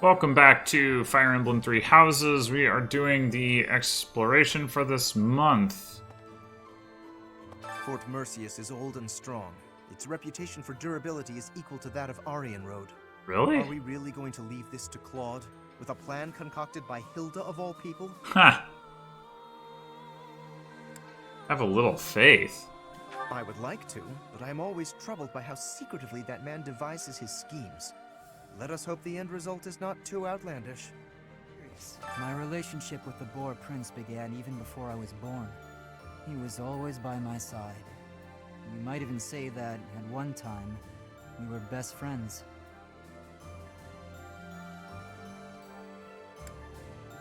Welcome back to Fire Emblem Three Houses. We are doing the exploration for this month. Fort Mercius is old and strong. Its reputation for durability is equal to that of Aryan Road. Really? Are we really going to leave this to Claude, with a plan concocted by Hilda of all people? Ha! Have a little faith. I would like to, but I am always troubled by how secretively that man devises his schemes. Let us hope the end result is not too outlandish. My relationship with the Boar Prince began even before I was born. He was always by my side. You might even say that, at one time, we were best friends.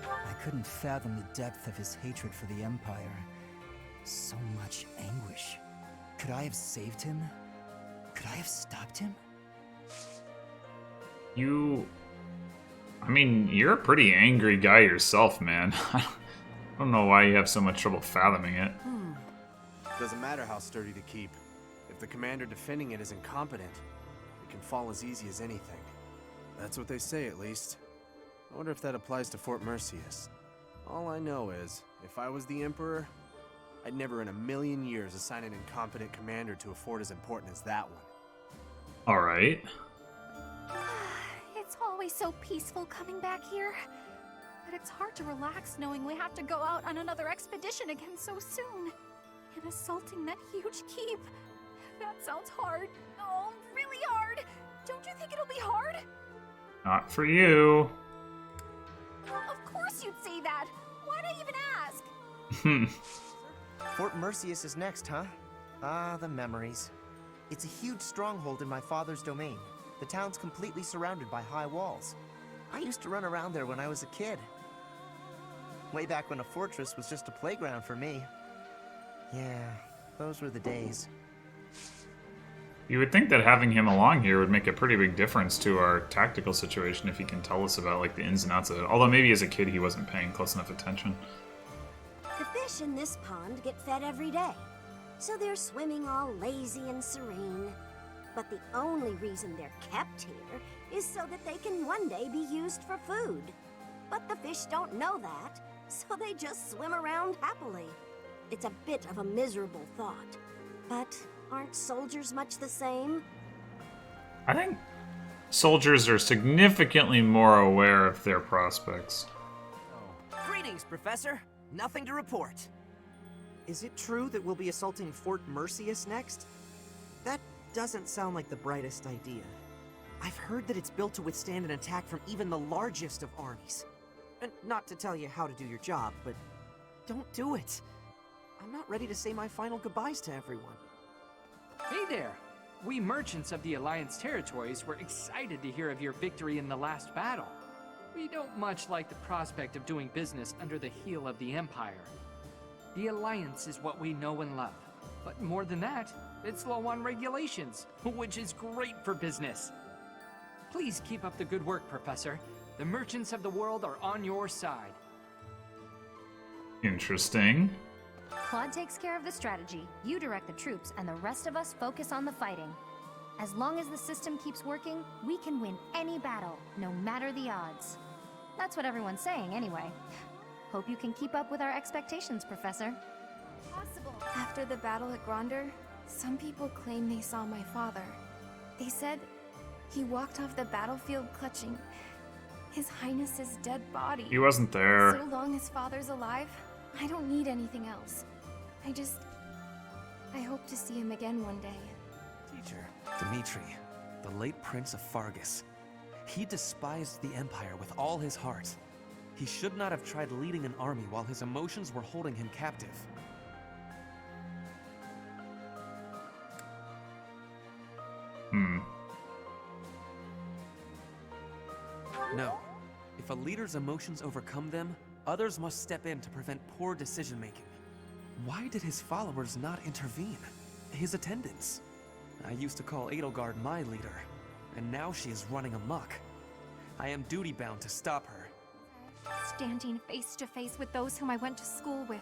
I couldn't fathom the depth of his hatred for the Empire. So much anguish. Could I have saved him? Could I have stopped him? You're a pretty angry guy yourself, man. I don't know why you have so much trouble fathoming it. Doesn't matter how sturdy to keep. If the commander defending it is incompetent, it can fall as easy as anything. That's what they say, at least. I wonder if that applies to Fort Mercius. All I know is, if I was the Emperor, I'd never in a million years assign an incompetent commander to a fort as important as that one. Alright. It's always so peaceful coming back here. But it's hard to relax knowing we have to go out on another expedition again so soon. And assaulting that huge keep. That sounds hard. Oh, really hard. Don't you think it'll be hard? Not for you. Of course you'd say that. Why'd I even ask? Fort Mercius is next, huh? Ah, the memories. It's a huge stronghold in my father's domain. The town's completely surrounded by high walls. I used to run around there when I was a kid. Way back when a fortress was just a playground for me. Yeah, those were the days. You would think that having him along here would make a pretty big difference to our tactical situation if he can tell us about like the ins and outs of it. Although maybe as a kid he wasn't paying close enough attention. The fish in this pond get fed every day, so they're swimming all lazy and serene. But the only reason they're kept here is so that they can one day be used for food. But the fish don't know that, so they just swim around happily. It's a bit of a miserable thought. But aren't soldiers much the same? I think soldiers are significantly more aware of their prospects. Greetings, Professor. Nothing to report. Is it true that we'll be assaulting Fort Mercius next? That doesn't sound like the brightest idea. I've heard that it's built to withstand an attack from even the largest of armies. And not to tell you how to do your job, but don't do it. I'm not ready to say my final goodbyes to everyone. Hey there! We merchants of the Alliance territories were excited to hear of your victory in the last battle. We don't much like the prospect of doing business under the heel of the Empire. The Alliance is what we know and love. But more than that, it's low on regulations, which is great for business. Please keep up the good work, Professor. The merchants of the world are on your side. Interesting. Claude takes care of the strategy, you direct the troops, and the rest of us focus on the fighting. As long as the system keeps working, we can win any battle, no matter the odds. That's what everyone's saying anyway. Hope you can keep up with our expectations, Professor. Possible. After the battle at Gronder, some people claim they saw my father. They said he walked off the battlefield clutching His Highness's dead body. He wasn't there. So long as father's alive, I don't need anything else. I hope to see him again one day. Teacher, Dimitri, the late Prince of Fargus. He despised the Empire with all his heart. He should not have tried leading an army while his emotions were holding him captive. No. If a leader's emotions overcome them, others must step in to prevent poor decision-making. Why did his followers not intervene? His attendants? I used to call Edelgard my leader, and now she is running amok. I am duty-bound to stop her. Standing face to face with those whom I went to school with.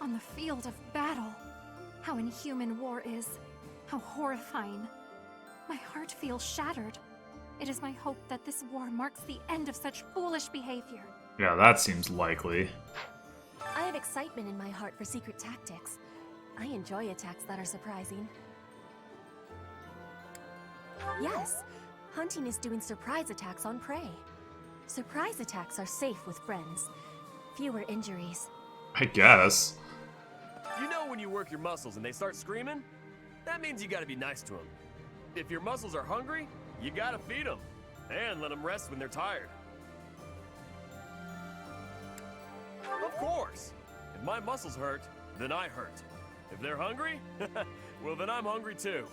On the field of battle. How inhuman war is. How horrifying. My heart feels shattered. It is my hope that this war marks the end of such foolish behavior. Yeah, that seems likely. I have excitement in my heart for secret tactics. I enjoy attacks that are surprising. Yes, hunting is doing surprise attacks on prey. Surprise attacks are safe with friends. Fewer injuries. I guess. You know when you work your muscles and they start screaming? That means you gotta be nice to them. If your muscles are hungry, you gotta feed them. And let them rest when they're tired. Of course! If my muscles hurt, then I hurt. If they're hungry, well then I'm hungry too.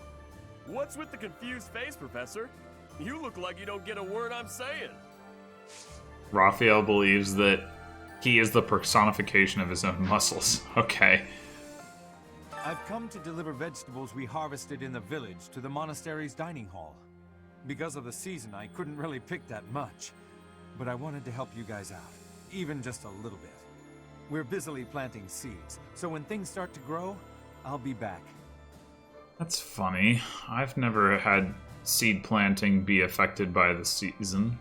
What's with the confused face, Professor? You look like you don't get a word I'm saying. Raphael believes that he is the personification of his own muscles. Okay. I've come to deliver vegetables we harvested in the village to the monastery's dining hall. Because of the season, I couldn't really pick that much. But I wanted to help you guys out, even just a little bit. We're busily planting seeds, so when things start to grow, I'll be back. That's funny. I've never had seed planting be affected by the season.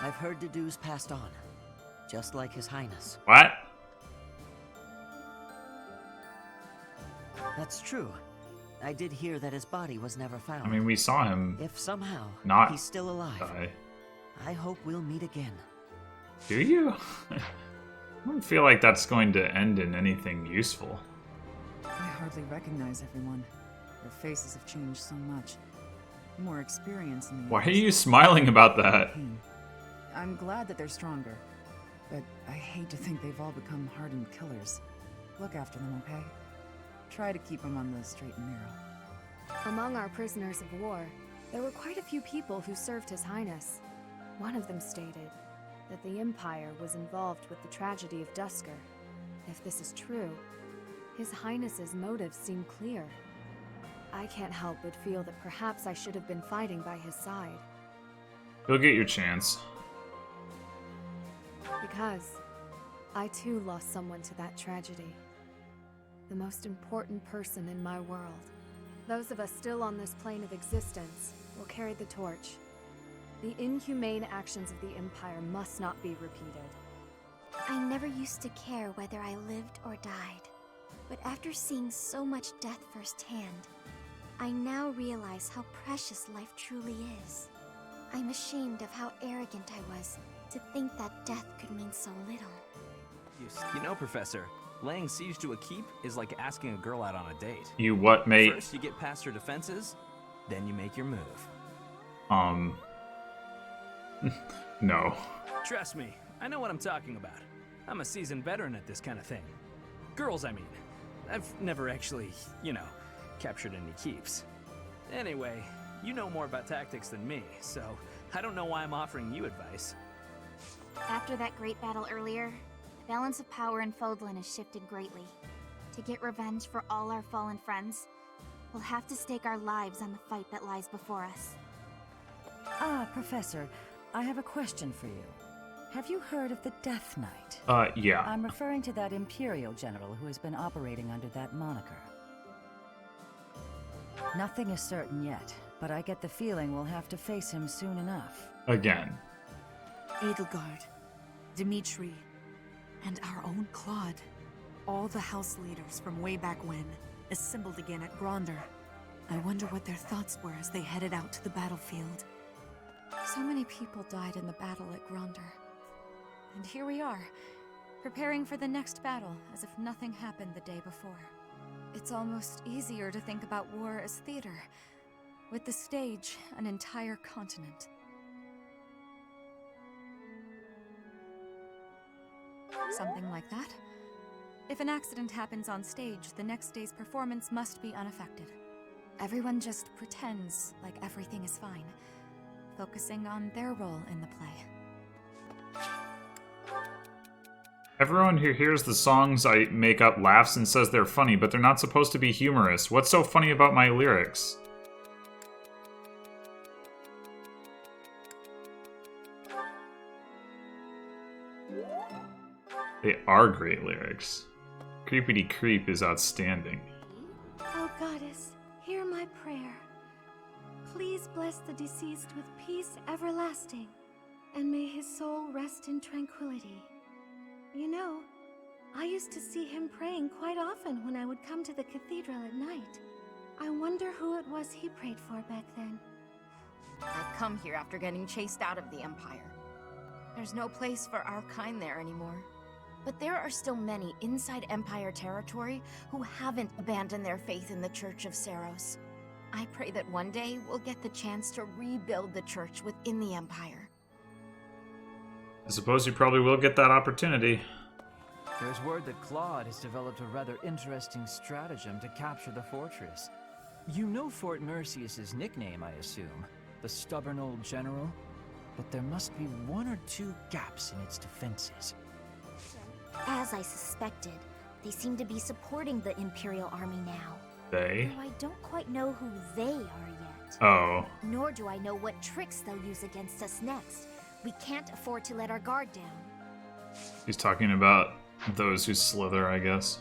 I've heard the dues passed on, just like His Highness. What? That's true. I did hear that his body was never found. I mean, we saw him. If somehow not he's still alive, die. I hope we'll meet again. Do you? I don't feel like that's going to end in anything useful. I hardly recognize everyone. Their faces have changed so much. More experience in the Why are you smiling about that? I'm glad that they're stronger, but I hate to think they've all become hardened killers. Look after them, okay? Try to keep them on the straight and narrow. Among our prisoners of war, there were quite a few people who served His Highness. One of them stated that the Empire was involved with the tragedy of Dusker. If this is true, His Highness's motives seem clear. I can't help but feel that perhaps I should have been fighting by his side. You'll get your chance. Because I too lost someone to that tragedy. The most important person in my world. Those of us still on this plane of existence will carry the torch. The inhumane actions of the Empire must not be repeated. I never used to care whether I lived or died. But after seeing so much death firsthand, I now realize how precious life truly is. I'm ashamed of how arrogant I was to think that death could mean so little. You know, Professor, laying siege to a keep is like asking a girl out on a date. You what, mate? First you get past her defenses, then you make your move. No. Trust me, I know what I'm talking about. I'm a seasoned veteran at this kind of thing. Girls, I mean. I've never actually, captured any keeps. Anyway, you know more about tactics than me, so I don't know why I'm offering you advice. After that great battle earlier, the balance of power in Fodlan has shifted greatly. To get revenge for all our fallen friends, we'll have to stake our lives on the fight that lies before us. Ah, Professor, I have a question for you. Have you heard of the Death Knight? Yeah. I'm referring to that Imperial general who has been operating under that moniker. Nothing is certain yet, but I get the feeling we'll have to face him soon enough. Again. Edelgard, Dimitri, and our own Claude. All the house leaders from way back when, assembled again at Gronder. I wonder what their thoughts were as they headed out to the battlefield. So many people died in the battle at Gronder. And here we are, preparing for the next battle as if nothing happened the day before. It's almost easier to think about war as theater, with the stage an entire continent. Something like that. If an accident happens on stage, the next day's performance must be unaffected. Everyone just pretends like everything is fine, focusing on their role in the play. Everyone who hears the songs I make up laughs and says they're funny, but they're not supposed to be humorous. What's so funny about my lyrics? They are great lyrics. Creepity Creep is outstanding. Oh, Goddess, hear my prayer. Please bless bless the deceased with peace everlasting, and may his soul rest in tranquility. You know, I used to see him praying quite often when I would come to the cathedral at night. I wonder who it was he prayed for back then. I've come here after getting chased out of the Empire. There's no place for our kind there anymore. But there are still many inside Empire territory who haven't abandoned their faith in the Church of Seiros. I pray that one day we'll get the chance to rebuild the church within the Empire. I suppose you probably will get that opportunity. There's word that Claude has developed a rather interesting stratagem to capture the fortress. You know Fort Mercius's nickname, I assume. The stubborn old general? But there must be one or two gaps in its defenses. As I suspected, they seem to be supporting the Imperial Army now. They? Though I don't quite know who they are yet. Oh. Nor do I know what tricks they'll use against us next. We can't afford to let our guard down. He's talking about those who slither, I guess.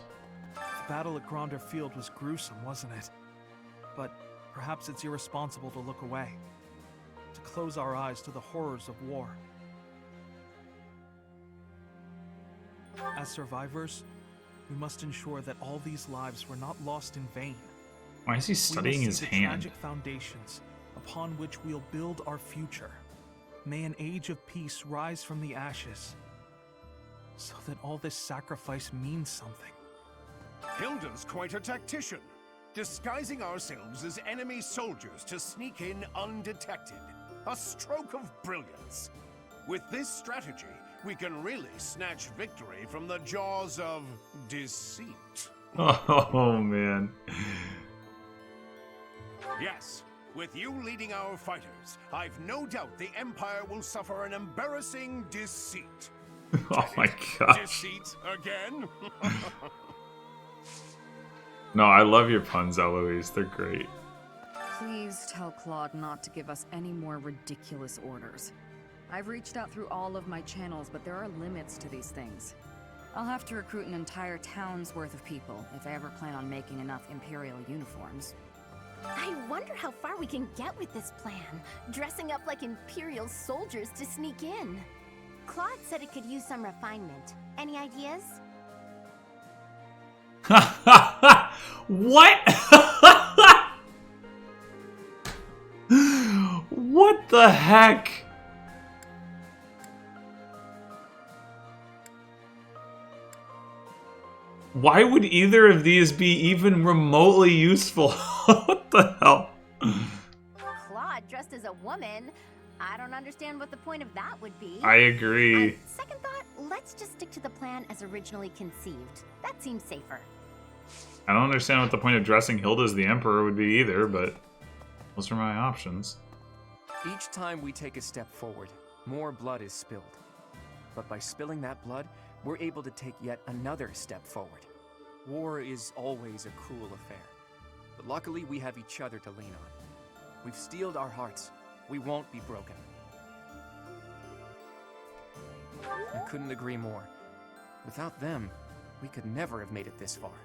The battle at Gronder Field was gruesome, wasn't it? But perhaps it's irresponsible to look away, to close our eyes to the horrors of war. As survivors, we must ensure that all these lives were not lost in vain. Why is he studying his hand? The tragic foundations upon which we'll build our future. May an age of peace rise from the ashes, so that all this sacrifice means something. Hilda's quite a tactician, disguising ourselves as enemy soldiers to sneak in undetected. A stroke of brilliance. With this strategy, we can really snatch victory from the jaws of deceit. Oh, man. Yes, with you leading our fighters, I've no doubt the Empire will suffer an embarrassing defeat. Oh my gosh. Deceit again? No, I love your puns, Eloise. They're great. Please tell Claude not to give us any more ridiculous orders. I've reached out through all of my channels, but there are limits to these things. I'll have to recruit an entire town's worth of people if I ever plan on making enough Imperial uniforms. I wonder how far we can get with this plan. Dressing up like Imperial soldiers to sneak in. Claude said it could use some refinement. Any ideas? What? What the heck? Why would either of these be even remotely useful? What the hell? Claude dressed as a woman? I don't understand what the point of that would be. I agree. Second thought, let's just stick to the plan as originally conceived. That seems safer. I don't understand what the point of dressing Hilda as the Emperor would be either, but those are my options. Each time we take a step forward, more blood is spilled. But by spilling that blood, we're able to take yet another step forward. War is always a cruel affair, but luckily we have each other to lean on. We've steeled our hearts. We won't be broken. I couldn't agree more. Without them, we could never have made it this far.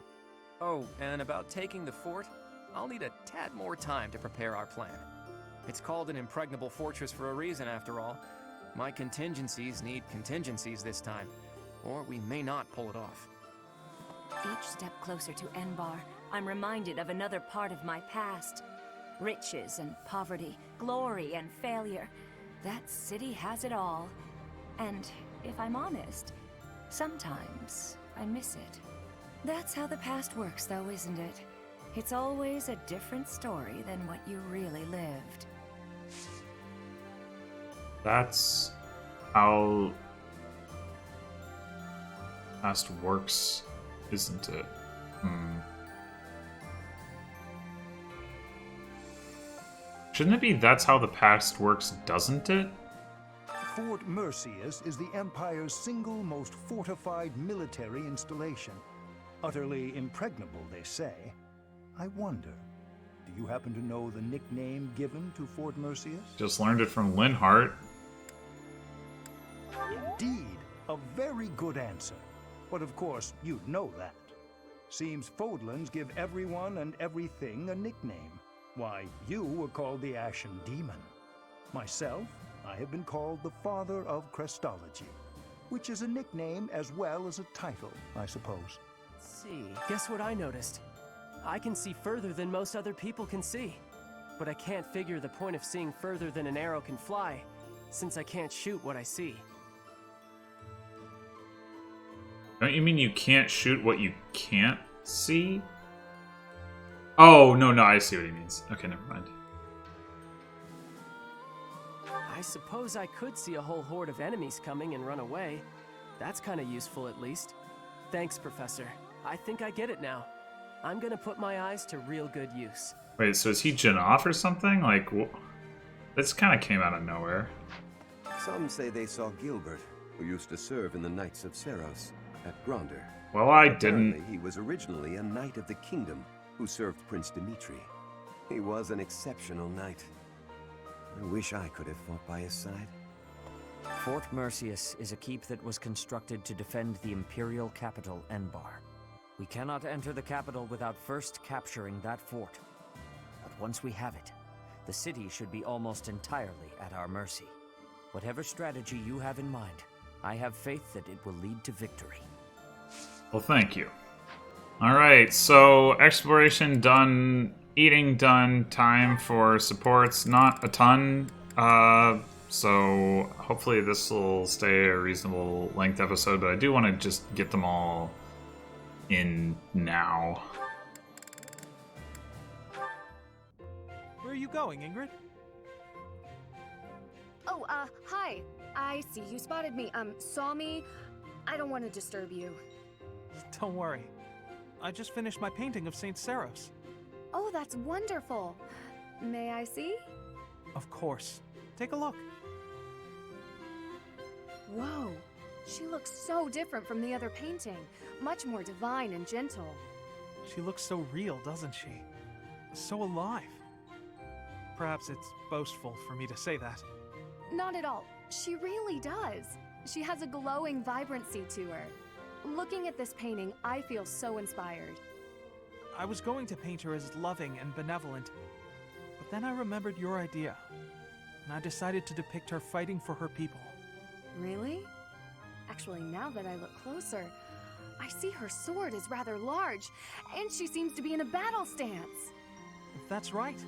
Oh, and about taking the fort, I'll need a tad more time to prepare our plan. It's called an impregnable fortress for a reason, after all. My contingencies need contingencies this time, or we may not pull it off. Each step closer to Enbar, I'm reminded of another part of my past. Riches and poverty, glory and failure. That city has it all. And if I'm honest, sometimes I miss it. That's how the past works, though, isn't it? It's always a different story than what you really lived. That's how past works, isn't it? Shouldn't it be that's how the past works, doesn't it? Fort Mercius is the Empire's single most fortified military installation. Utterly impregnable, they say. I wonder, do you happen to know the nickname given to Fort Mercius? Just learned it from Linhart. Indeed, a very good answer. But of course, you'd know that. Seems Fodlands give everyone and everything a nickname. Why, you were called the Ashen Demon. Myself, I have been called the Father of Crestology, which is a nickname as well as a title, I suppose. See, guess what I noticed? I can see further than most other people can see. But I can't figure the point of seeing further than an arrow can fly, since I can't shoot what I see. Don't you mean you can't shoot what you can't see? Oh, no, I see what he means. Okay, never mind. I suppose I could see a whole horde of enemies coming and run away. That's kind of useful, at least. Thanks, Professor. I think I get it now. I'm gonna put my eyes to real good use. Wait, so is he Janoff or something? Like, this kind of came out of nowhere. Some say they saw Gilbert, who used to serve in the Knights of Seros, at Gronder. Well, I didn't. Apparently, he was originally a knight of the kingdom who served Prince Dimitri. He was an exceptional knight. I wish I could have fought by his side. Fort Mercius is a keep that was constructed to defend the imperial capital, Enbar. We cannot enter the capital without first capturing that fort. But once we have it, the city should be almost entirely at our mercy. Whatever strategy you have in mind, I have faith that it will lead to victory. Well, thank you. Alright, so exploration done, eating done, time for supports, not a ton. So hopefully this will stay a reasonable length episode, but I do want to just get them all in now. Where are you going, Ingrid? Oh, hi. I see you spotted me. Saw me. I don't want to disturb you. Don't worry. I just finished my painting of St. Seros. Oh, that's wonderful. May I see? Of course. Take a look. Whoa. She looks so different from the other painting. Much more divine and gentle. She looks so real, doesn't she? So alive. Perhaps it's boastful for me to say that. Not at all. She really does. She has a glowing vibrancy to her. Looking at this painting, I feel so inspired. I was going to paint her as loving and benevolent, but then I remembered your idea, and I decided to depict her fighting for her people. Really? Actually, now that I look closer, I see her sword is rather large, and she seems to be in a battle stance. That's right.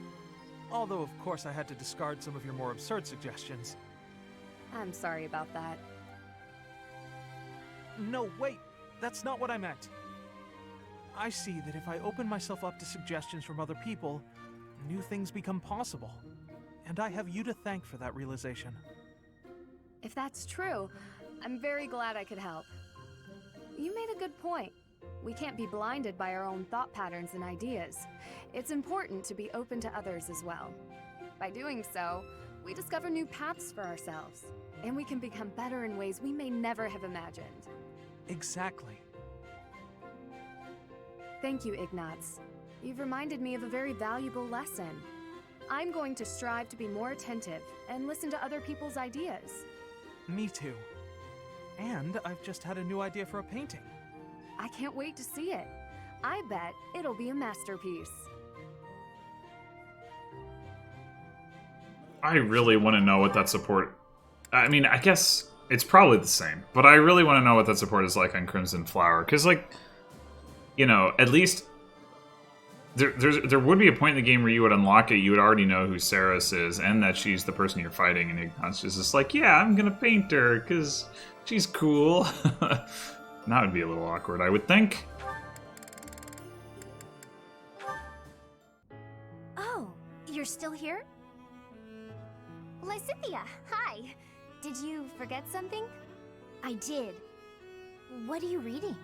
Although, of course, I had to discard some of your more absurd suggestions. I'm sorry about that. No, wait! That's not what I meant. I see that if I open myself up to suggestions from other people, new things become possible. And I have you to thank for that realization. If that's true, I'm very glad I could help. You made a good point. We can't be blinded by our own thought patterns and ideas. It's important to be open to others as well. By doing so, we discover new paths for ourselves, and we can become better in ways we may never have imagined. Exactly. Thank you, Ignatz. You've reminded me of a very valuable lesson. I'm going to strive to be more attentive and listen to other people's ideas. Me too. And I've just had a new idea for a painting. I can't wait to see it. I bet it'll be a masterpiece. I really want to know what that support... I mean, I guess it's probably the same, but I really want to know what that support is like on Crimson Flower, because, like, you know, at least there would be a point in the game where you would unlock it, you would already know who Saris is, and that she's the person you're fighting, and Ignatz is just like, yeah, I'm gonna paint her, because she's cool. That would be a little awkward, I would think. Oh, you're still here? Lysithia, hi. Did you forget something? I did. What are you reading?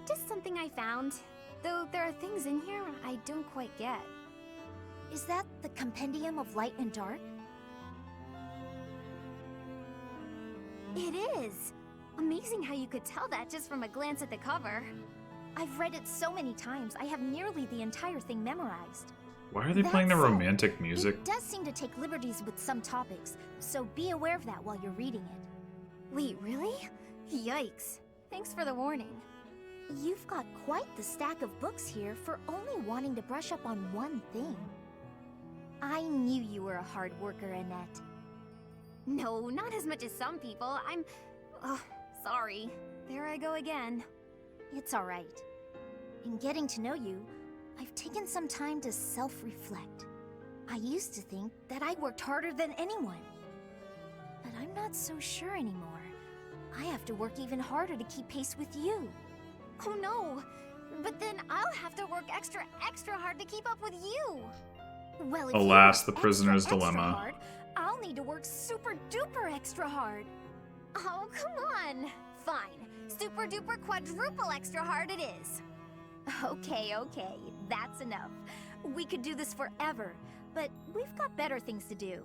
Just something I found. Though there are things in here I don't quite get. Is that the Compendium of Light and Dark? It is! Amazing how you could tell that just from a glance at the cover. I've read it so many times, I have nearly the entire thing memorized. Why are they playing the romantic music? It does seem to take liberties with some topics, so be aware of that while you're reading it. Wait, really? Yikes. Thanks for the warning. You've got quite the stack of books here for only wanting to brush up on one thing. I knew you were a hard worker, Annette. No, not as much as some people. Oh, sorry. There I go again. It's alright. In getting to know you, I've taken some time to self-reflect. I used to think that I worked harder than anyone. But I'm not so sure anymore. I have to work even harder to keep pace with you. Oh no! But then I'll have to work extra hard to keep up with you! Well, if Alas, you the work prisoner's extra dilemma. hard, I'll need to work super duper extra hard. Oh, come on! Fine. Super duper quadruple extra hard it is. Okay, that's enough. We could do this forever, but we've got better things to do.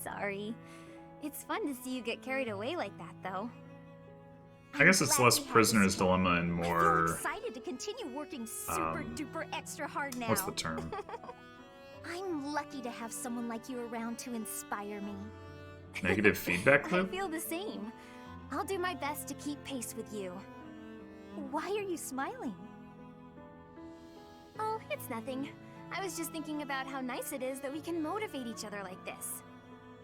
Sorry. It's fun to see you get carried away like that, though. I guess it's less prisoner's dilemma and I'm more. excited to continue working super duper extra hard now. What's the term? I'm lucky to have someone like you around to inspire me. Negative feedback I loop? feel the same. I'll do my best to keep pace with you. Why are you smiling? Oh, it's nothing. I was just thinking about how nice it is that we can motivate each other like this.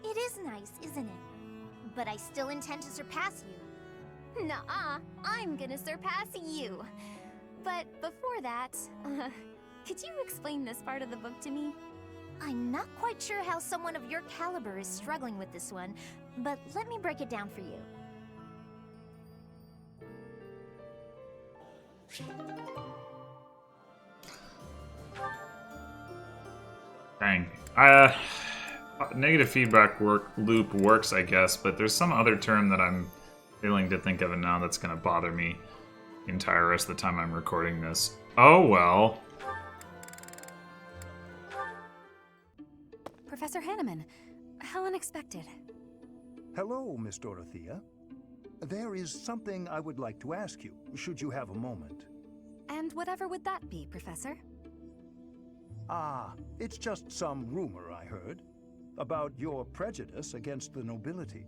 It is nice, isn't it? But I still intend to surpass you. Nuh-uh, I'm gonna surpass you. But before that, could you explain this part of the book to me? I'm not quite sure how someone of your caliber is struggling with this one, but let me break it down for you. Dang. Negative feedback loop works, I guess, but there's some other term that I'm failing to think of it now that's going to bother me the entire rest of the time I'm recording this. Oh well. Professor Hanneman, how unexpected. Hello, Miss Dorothea. There is something I would like to ask you, should you have a moment. And whatever would that be, Professor? Ah, it's just some rumor I heard about your prejudice against the nobility.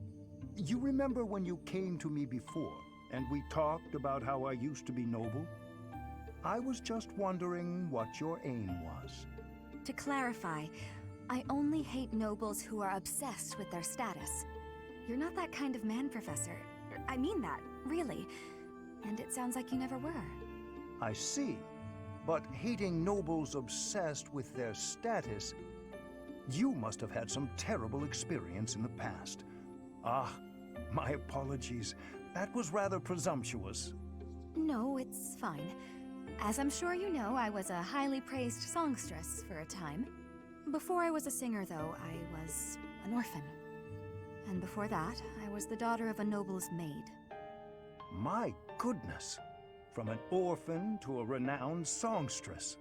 You remember when you came to me before, and we talked about how I used to be noble? I was just wondering what your aim was. To clarify, I only hate nobles who are obsessed with their status. You're not that kind of man, Professor. I mean that, really. And it sounds like you never were. I see. But hating nobles obsessed with their status, you must have had some terrible experience in the past. Ah, my apologies. That was rather presumptuous. No, it's fine. As I'm sure you know, I was a highly praised songstress for a time. Before I was a singer, though, I was an orphan. And before that, I was the daughter of a noble's maid. My goodness! From an orphan to a renowned songstress.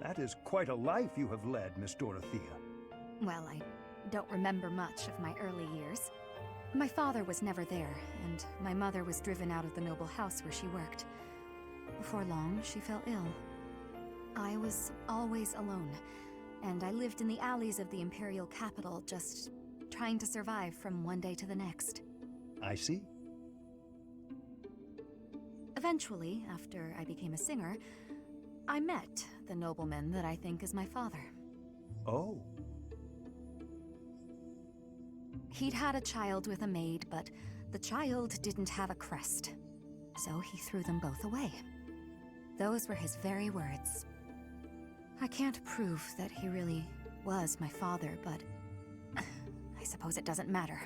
That is quite a life you have led, Miss Dorothea. Well, I don't remember much of my early years. My father was never there, and my mother was driven out of the noble house where she worked. Before long, she fell ill. I was always alone, and I lived in the alleys of the imperial capital, just trying to survive from one day to the next. I see. Eventually, after I became a singer, I met the nobleman that I think is my father. Oh. He'd had a child with a maid, but the child didn't have a crest. So he threw them both away. Those were his very words. I can't prove that he really was my father, but I suppose it doesn't matter.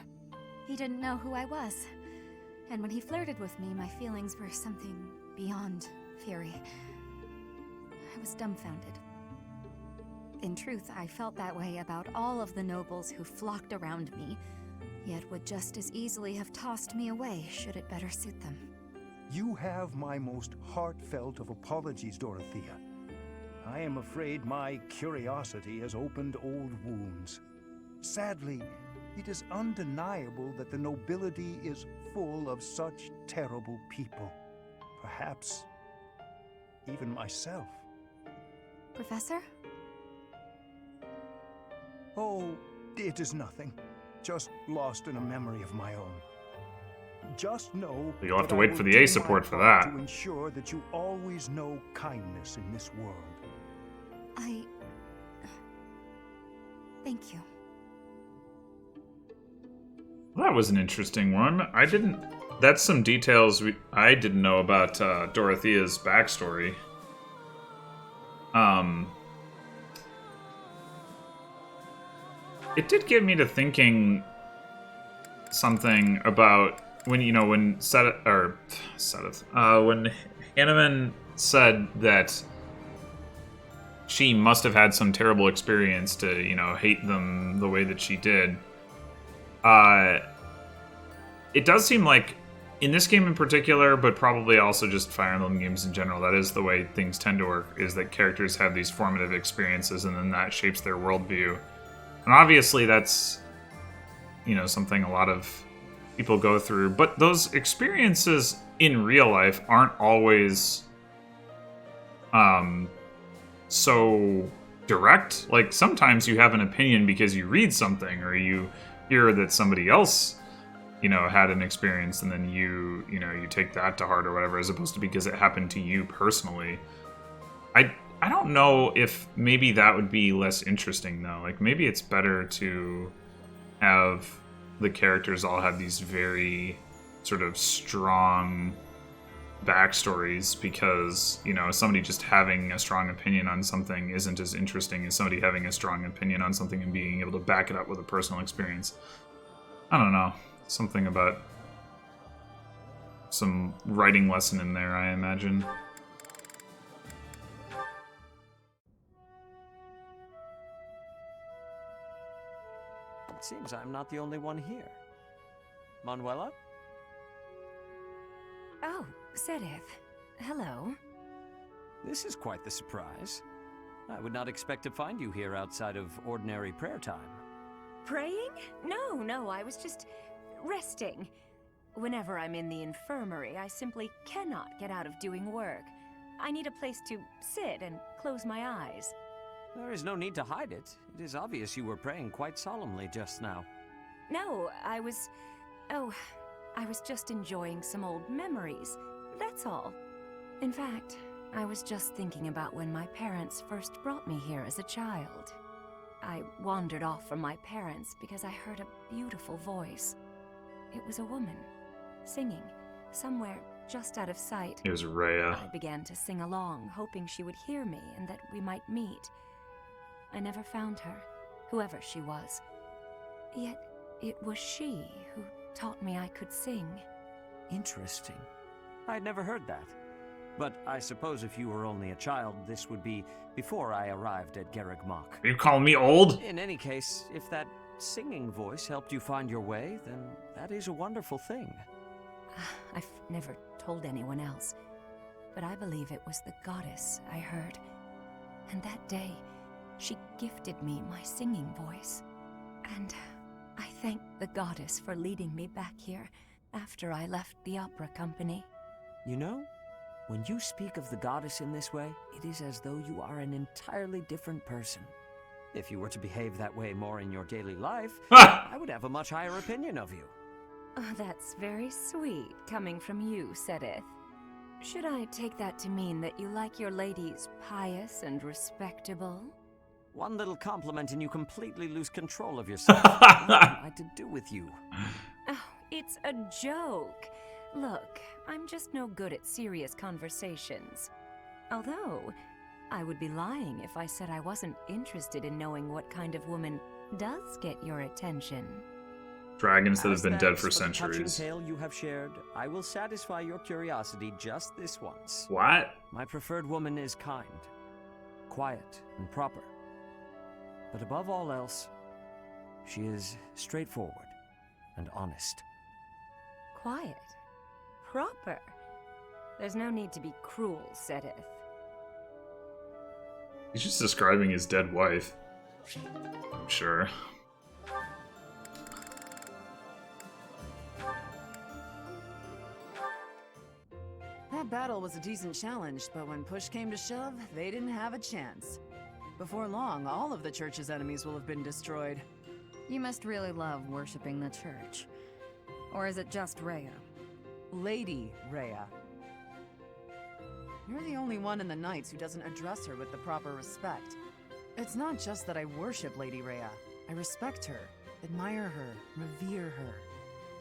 He didn't know who I was. And when he flirted with me, my feelings were something beyond fury. I was dumbfounded. In truth, I felt that way about all of the nobles who flocked around me, yet would just as easily have tossed me away should it better suit them. You have my most heartfelt of apologies, Dorothea. I am afraid my curiosity has opened old wounds. Sadly, it is undeniable that the nobility is full of such terrible people. Perhaps even myself. Professor? Oh, it is nothing. Just lost in a memory of my own. Just know You'll have to that I wait will for the do A my support for part that. to ensure that you always know kindness in this world. Thank you. Well, that was an interesting one. I didn't... That's some details I didn't know about Dorothea's backstory. It did get me to thinking something about when, you know, when when Hanneman said that she must have had some terrible experience to, you know, hate them the way that she did. It does seem like, in this game in particular, but probably also just Fire Emblem games in general, that is the way things tend to work, is that characters have these formative experiences and then that shapes their worldview. And obviously that's, you know, something a lot of people go through, but those experiences in real life aren't always so direct. Like, sometimes you have an opinion because you read something or you hear that somebody else, you know, had an experience and then you take that to heart or whatever, as opposed to because it happened to you personally. I don't know if maybe that would be less interesting though. Like, maybe it's better to have the characters all have these very sort of strong backstories, because, you know, somebody just having a strong opinion on something isn't as interesting as somebody having a strong opinion on something and being able to back it up with a personal experience. I don't know. Something about some writing lesson in there, I imagine. It seems I'm not the only one here. Manuela? Oh, Sedith. Hello. This is quite the surprise. I would not expect to find you here outside of ordinary prayer time. Praying? No, I was just resting. Whenever I'm in the infirmary, I simply cannot get out of doing work. I need a place to sit and close my eyes. There is no need to hide it. It is obvious you were praying quite solemnly just now. No, I was just enjoying some old memories. That's all. In fact, I was just thinking about when my parents first brought me here as a child. I wandered off from my parents because I heard a beautiful voice. It was a woman, singing, somewhere just out of sight. It was Rhea. I began to sing along, hoping she would hear me and that we might meet. I never found her, whoever she was. Yet, it was she who taught me I could sing. Interesting. I'd never heard that. But I suppose if you were only a child, this would be before I arrived at Garreg Mach. Are you calling me old? In any case, if that singing voice helped you find your way, then that is a wonderful thing. I've never told anyone else, but I believe it was the goddess I heard. And that day, she gifted me my singing voice. And I thank the goddess for leading me back here after I left the opera company. You know, when you speak of the goddess in this way, it is as though you are an entirely different person. If you were to behave that way more in your daily life, I would have a much higher opinion of you. Oh, that's very sweet, coming from you, Sedith. Should I take that to mean that you like your ladies pious and respectable? One little compliment and you completely lose control of yourself. What am I to do with you? Oh, it's a joke. Look, I'm just no good at serious conversations. Although, I would be lying if I said I wasn't interested in knowing what kind of woman does get your attention. Dragons that have been dead for The touching centuries. tale you have shared, I will satisfy your curiosity just this once. What? My preferred woman is kind, quiet, and proper. But above all else, she is straightforward and honest. Quiet. Proper. There's no need to be cruel, Sedith. He's just describing his dead wife. I'm sure. That battle was a decent challenge, but when push came to shove, they didn't have a chance. Before long, all of the church's enemies will have been destroyed. You must really love worshipping the church. Or is it just Rhea? Lady Rhea. You're the only one in the Knights who doesn't address her with the proper respect. It's not just that I worship Lady Rhea. I respect her, admire her, revere her.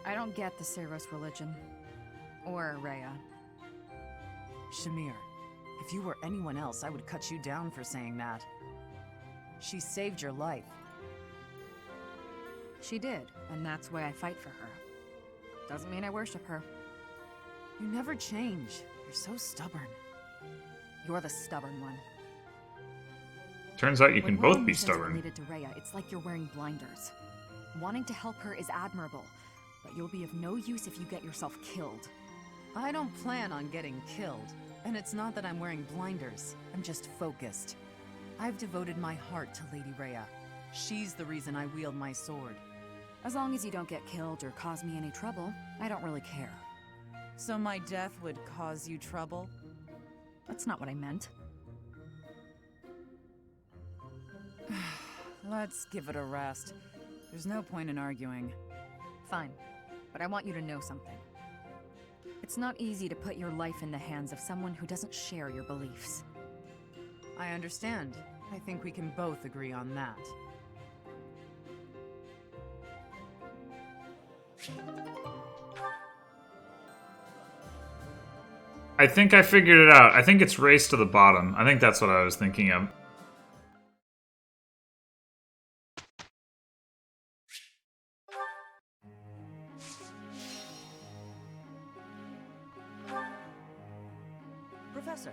I don't get the Seros religion. Or Rhea. Shamir, if you were anyone else, I would cut you down for saying that. She saved your life. She did, and that's why I fight for her. Doesn't mean I worship her. You never change. You're so stubborn. You're the stubborn one. Turns out you can When both wearing be missions stubborn. related to Rhea, it's like you're wearing blinders. Wanting to help her is admirable, but you'll be of no use if you get yourself killed. I don't plan on getting killed. And it's not that I'm wearing blinders. I'm just focused. I've devoted my heart to Lady Rhea. She's the reason I wield my sword. As long as you don't get killed or cause me any trouble, I don't really care. So my death would cause you trouble? That's not what I meant. Let's give it a rest. There's no point in arguing. Fine, but I want you to know something. It's not easy to put your life in the hands of someone who doesn't share your beliefs. I understand. I think we can both agree on that. I think I figured it out. I think it's Race to the Bottom. I think that's what I was thinking of. Professor.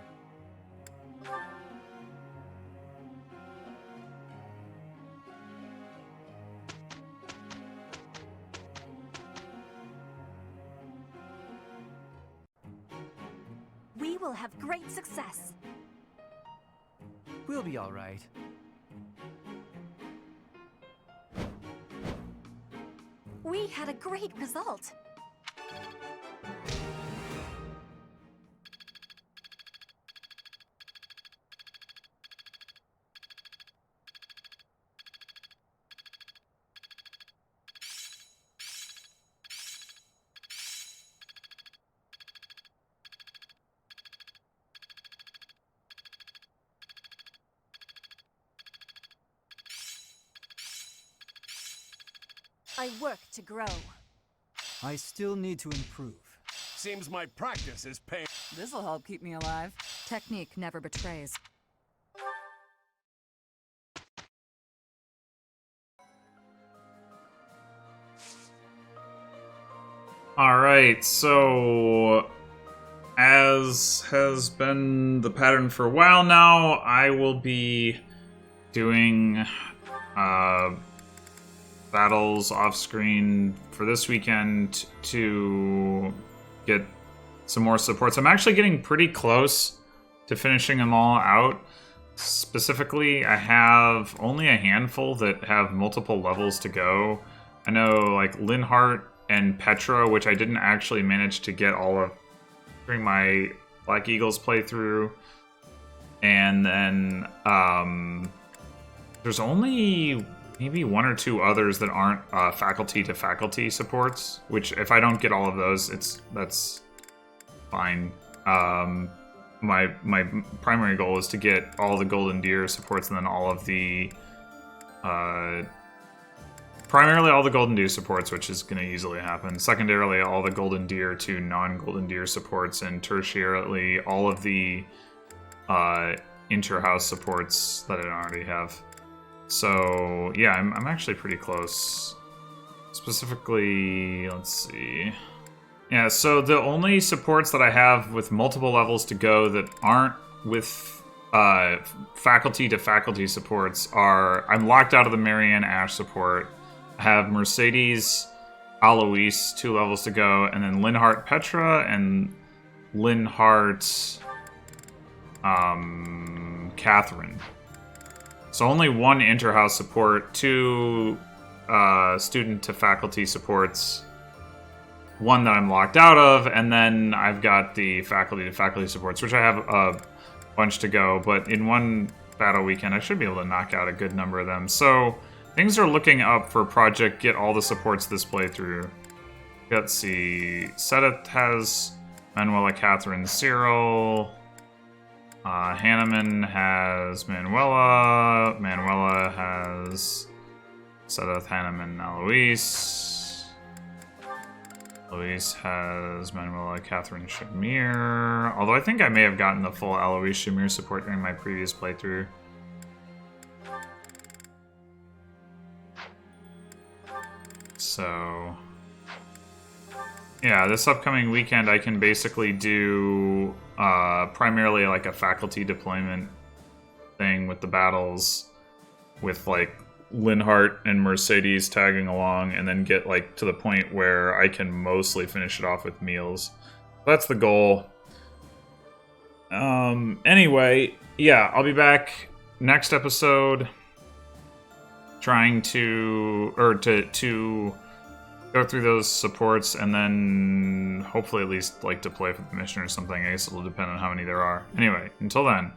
We will have great success. We'll be all right. We had a great result. I work to grow. I still need to improve. Seems my practice is paying. This'll help keep me alive. Technique never betrays. Alright, so as has been the pattern for a while now, I will be doing battles off screen for this weekend to get some more supports. I'm actually getting pretty close to finishing them all out. Specifically, I have only a handful that have multiple levels to go. I know like Linhardt and Petra, which I didn't actually manage to get all of during my Black Eagles playthrough. And then there's only maybe one or two others that aren't faculty to faculty supports, which if I don't get all of those, that's fine. My primary goal is to get all the Golden Deer supports and then all of the primarily all the Golden Deer supports, which is going to easily happen. Secondarily, all the Golden Deer to non-Golden Deer supports, and tertiarily, all of the inter-house supports that I already have. So, yeah, I'm actually pretty close. Specifically, let's see. Yeah, so the only supports that I have with multiple levels to go that aren't with faculty to faculty supports are... I'm locked out of the Marianne Ash support. I have Mercedes Alois, 2 levels to go, and then Linhardt Petra and Linhardt Catherine. So only 1 inter-house support, 2 student to faculty supports, 1 that I'm locked out of, and then I've got the faculty to faculty supports, which I have a bunch to go, but in one battle weekend I should be able to knock out a good number of them. So things are looking up for Project Get All the Supports this playthrough. Let's see, Seth has Manuela Catherine Cyril, Hanneman has Manuela has Sedith, Hannah, and Eloise. Eloise has Manuela, Catherine, Shamir. Although I think I may have gotten the full Eloise Shamir support during my previous playthrough. So, yeah, this upcoming weekend I can basically do primarily like a faculty deployment thing with the battles, with like Linhart and Mercedes tagging along, and then get like to the point where I can mostly finish it off with meals. That's the goal. Anyway, yeah, I'll be back next episode trying to go through those supports, and then hopefully at least like deploy for the mission or something. I guess it'll depend on how many there are. Anyway, until then,